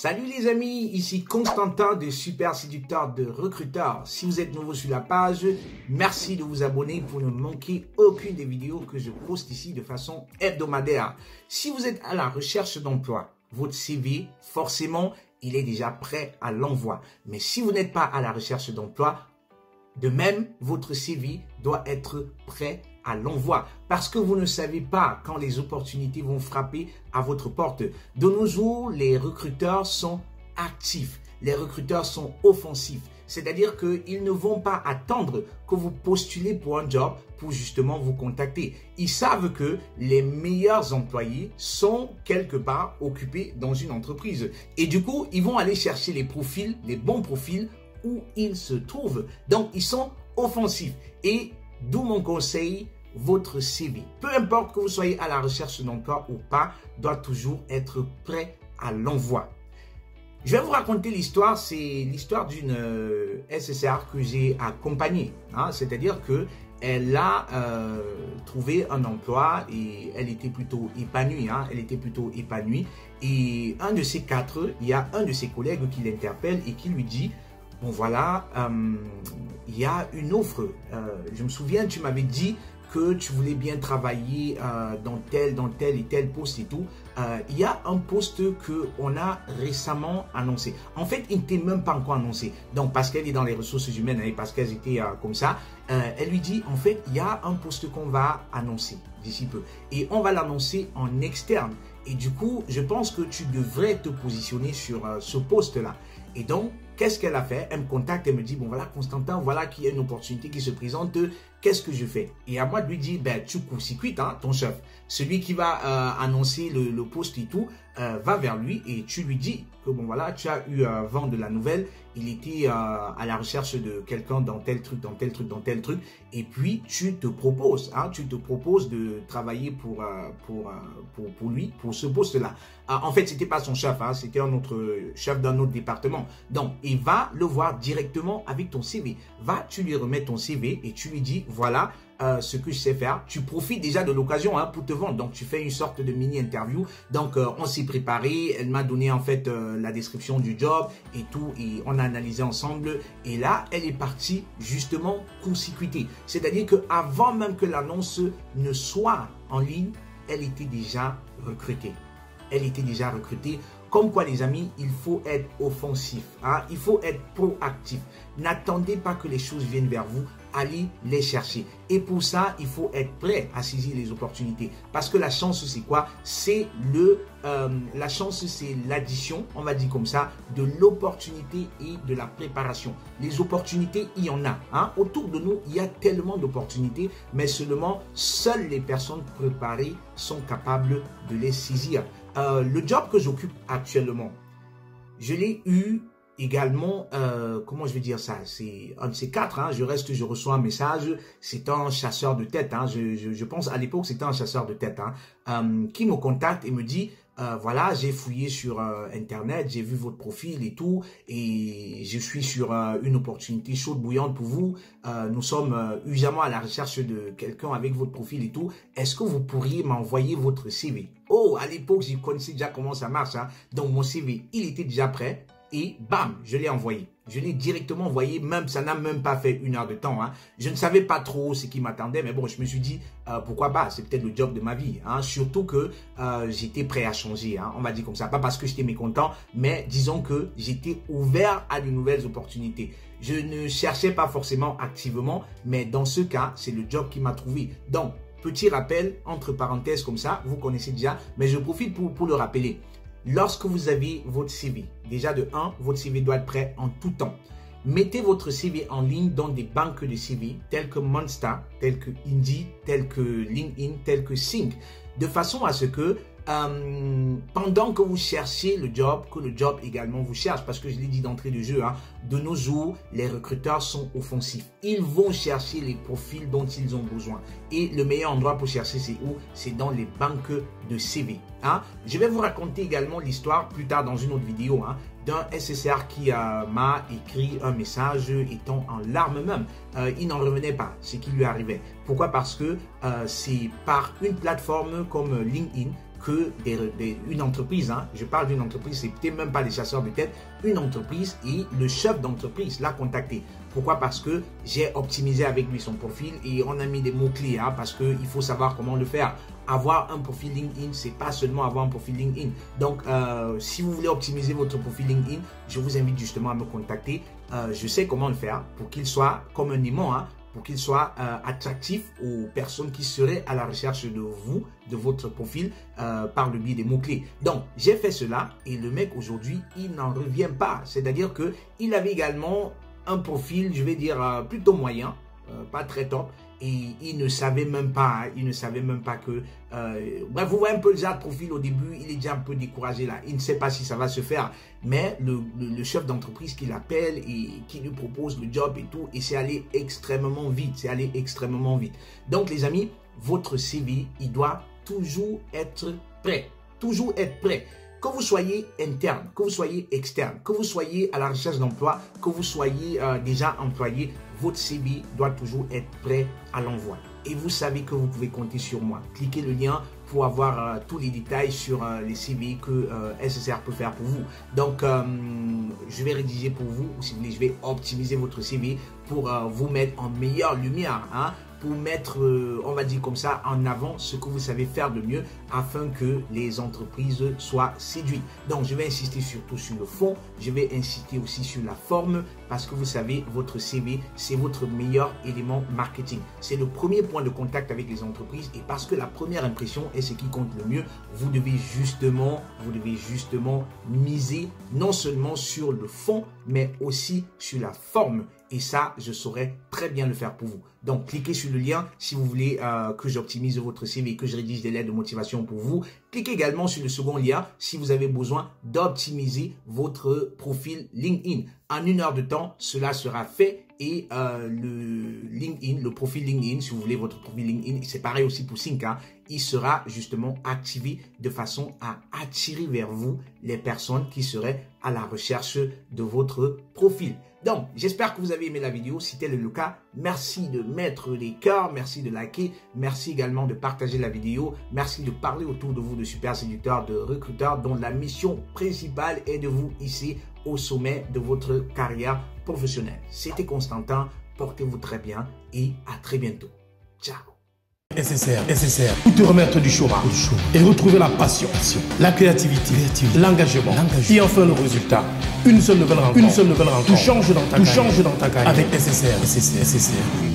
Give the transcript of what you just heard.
Salut les amis, ici Constantin de Super Séducteur de Recruteur. Si vous êtes nouveau sur la page, merci de vous abonner pour ne manquer aucune des vidéos que je poste ici de façon hebdomadaire. Si vous êtes à la recherche d'emploi, votre CV, forcément, il est déjà prêt à l'envoi. Mais si vous n'êtes pas à la recherche d'emploi, de même, votre CV doit être prêt à l'envoi parce que vous ne savez pas quand les opportunités vont frapper à votre porte. De nos jours, les recruteurs sont actifs, les recruteurs sont offensifs. C'est-à-dire qu'ils ne vont pas attendre que vous postulez pour un job pour justement vous contacter. Ils savent que les meilleurs employés sont quelque part occupés dans une entreprise. Et du coup, ils vont aller chercher les profils, les bons profils où ils se trouvent. Donc, ils sont offensifs. Et d'où mon conseil, votre CV, peu importe que vous soyez à la recherche d'emploi ou pas, doit toujours être prêt à l'envoi. Je vais vous raconter l'histoire, c'est l'histoire d'une SSR que j'ai accompagnée. C'est-à-dire qu'elle a trouvé un emploi et elle était plutôt épanouie. Elle était plutôt épanouie. Et un de ces quatre, il y a un de ses collègues qui l'interpelle et qui lui dit: bon voilà, il y a une offre. Je me souviens, tu m'avais dit que tu voulais bien travailler dans tel et tel poste et tout. Il y a un poste qu'on a récemment annoncé. En fait, il n'était même pas encore annoncé. Donc, parce qu'elle est dans les ressources humaines et parce qu'elles étaient comme ça, elle lui dit, en fait, il y a un poste qu'on va annoncer d'ici peu. Et on va l'annoncer en externe. Et du coup, je pense que tu devrais te positionner sur ce poste-là. Et donc, qu'est-ce qu'elle a fait? Elle me contacte, elle me dit, bon voilà Constantin, voilà qu'il y a une opportunité qui se présente, qu'est-ce que je fais? Et à moi de lui dire, ben tu court-circuites ton chef. Celui qui va annoncer le poste et tout, va vers lui et tu lui dis que bon voilà, tu as eu vent de la nouvelle, il était à la recherche de quelqu'un dans tel truc, dans tel truc, dans tel truc, et puis tu te proposes, de travailler pour lui, pour ce poste-là. En fait, c'était pas son chef, c'était un autre chef d'un autre département. Donc, il va le voir directement avec ton CV. Tu lui remets ton CV et tu lui dis, voilà ce que je sais faire. Tu profites déjà de l'occasion pour te vendre. Donc, tu fais une sorte de mini-interview. Donc, on s'est préparé. Elle m'a donné en fait la description du job et tout. Et on a analysé ensemble. Et là, elle est partie justement court-circuiter. C'est-à-dire qu'avant même que l'annonce ne soit en ligne, elle était déjà recrutée. Elle était déjà recrutée. Comme quoi, les amis, il faut être offensif. Il faut être proactif. N'attendez pas que les choses viennent vers vous. Allez les chercher. Et pour ça, il faut être prêt à saisir les opportunités. Parce que la chance, c'est quoi? C'est la chance, c'est l'addition, on va dire comme ça, de l'opportunité et de la préparation. Les opportunités, il y en a. Autour de nous, il y a tellement d'opportunités, mais seulement seules les personnes préparées sont capables de les saisir. Le job que j'occupe actuellement, je l'ai eu également, comment je vais dire ça, c'est un de ces quatre, je reçois un message, c'est un chasseur de tête, je pense à l'époque c'était un chasseur de tête, qui me contacte et me dit, voilà, j'ai fouillé sur internet, j'ai vu votre profil et tout, et je suis sur une opportunité chaude bouillante pour vous, nous sommes urgemment à la recherche de quelqu'un avec votre profil et tout, est-ce que vous pourriez m'envoyer votre CV? Oh, à l'époque, je connaissais déjà comment ça marche, donc mon CV, il était déjà prêt. Et bam, je l'ai envoyé. Je l'ai directement envoyé, même ça n'a même pas fait 1 heure de temps. Je ne savais pas trop ce qui m'attendait, mais bon, je me suis dit, pourquoi pas, c'est peut-être le job de ma vie. Surtout que j'étais prêt à changer, on va dire comme ça. Pas parce que j'étais mécontent, mais disons que j'étais ouvert à de nouvelles opportunités. Je ne cherchais pas forcément activement, mais dans ce cas, c'est le job qui m'a trouvé. Donc, petit rappel, entre parenthèses comme ça, vous connaissez déjà, mais je profite pour le rappeler. Lorsque vous avez votre CV, déjà de 1, votre CV doit être prêt en tout temps. Mettez votre CV en ligne dans des banques de CV telles que Monster, telles que Indeed, telles que LinkedIn, telles que Sync, de façon à ce que pendant que vous cherchez le job, que le job également vous cherche, parce que je l'ai dit d'entrée de jeu, de nos jours, les recruteurs sont offensifs. Ils vont chercher les profils dont ils ont besoin. Et le meilleur endroit pour chercher, c'est où? C'est dans les banques de CV. Je vais vous raconter également l'histoire plus tard dans une autre vidéo d'un SSR qui m'a écrit un message étant en larmes même. Il n'en revenait pas, ce qui lui arrivait. Pourquoi? Parce que c'est par une plateforme comme LinkedIn que une entreprise, hein, je parle d'une entreprise, c'est peut-être même pas des chasseurs de tête, une entreprise et le chef d'entreprise l'a contacté. Pourquoi? Parce que j'ai optimisé avec lui son profil et on a mis des mots-clés, hein, parce qu'il faut savoir comment le faire. Avoir un profil LinkedIn, c'est pas seulement avoir un profil LinkedIn. Donc, si vous voulez optimiser votre profil LinkedIn, je vous invite justement à me contacter. Je sais comment le faire pour qu'il soit comme un aimant, hein, pour qu'il soit attractif aux personnes qui seraient à la recherche de vous, de votre profil, par le biais des mots-clés. Donc, j'ai fait cela et le mec aujourd'hui, il n'en revient pas. C'est-à-dire qu'il avait également un profil, je vais dire, plutôt moyen, pas très top. Et il ne savait même pas, hein, il ne savait même pas que... bref, vous voyez un peu le genre de profil au début, il est déjà un peu découragé là. Il ne sait pas si ça va se faire. Mais le chef d'entreprise qui l'appelle et qui lui propose le job et tout, et c'est allé extrêmement vite. C'est allé extrêmement vite. Donc les amis, votre CV, il doit toujours être prêt. Toujours être prêt. Que vous soyez interne, que vous soyez externe, que vous soyez à la recherche d'emploi, que vous soyez déjà employé, votre CV doit toujours être prêt à l'envoi. Et vous savez que vous pouvez compter sur moi. Cliquez le lien pour avoir tous les détails sur les CV que SSR peut faire pour vous. Donc, je vais rédiger pour vous, ou si vous voulez, je vais optimiser votre CV pour vous mettre en meilleure lumière, hein, pour mettre, on va dire comme ça, en avant ce que vous savez faire de mieux afin que les entreprises soient séduites. Donc, je vais insister surtout sur le fond, je vais insister aussi sur la forme parce que vous savez, votre CV, c'est votre meilleur élément marketing. C'est le premier point de contact avec les entreprises et parce que la première impression est ce qui compte le mieux, vous devez justement miser non seulement sur le fond, mais aussi sur la forme. Et ça, je saurais très bien le faire pour vous. Donc, cliquez sur le lien si vous voulez que j'optimise votre CV et que je rédige des lettres de motivation pour vous. Cliquez également sur le second lien si vous avez besoin d'optimiser votre profil LinkedIn. En 1 heure de temps, cela sera fait et le profil LinkedIn, si vous voulez votre profil LinkedIn, c'est pareil aussi pour Sync, hein, il sera justement activé de façon à attirer vers vous les personnes qui seraient à la recherche de votre profil. Donc, j'espère que vous avez aimé la vidéo. Si tel est le cas, merci de mettre les cœurs, merci de liker, merci également de partager la vidéo, merci de parler autour de vous de super séducteurs, de recruteurs dont la mission principale est de vous hisser au sommet de votre carrière professionnelle. C'était Constantin, portez-vous très bien et à très bientôt. Ciao. SSR, pour te remettre du chômage et retrouver la passion, la créativité, l'engagement et enfin le résultat. Une seule nouvelle rencontre, tout change dans ta carrière avec SSR.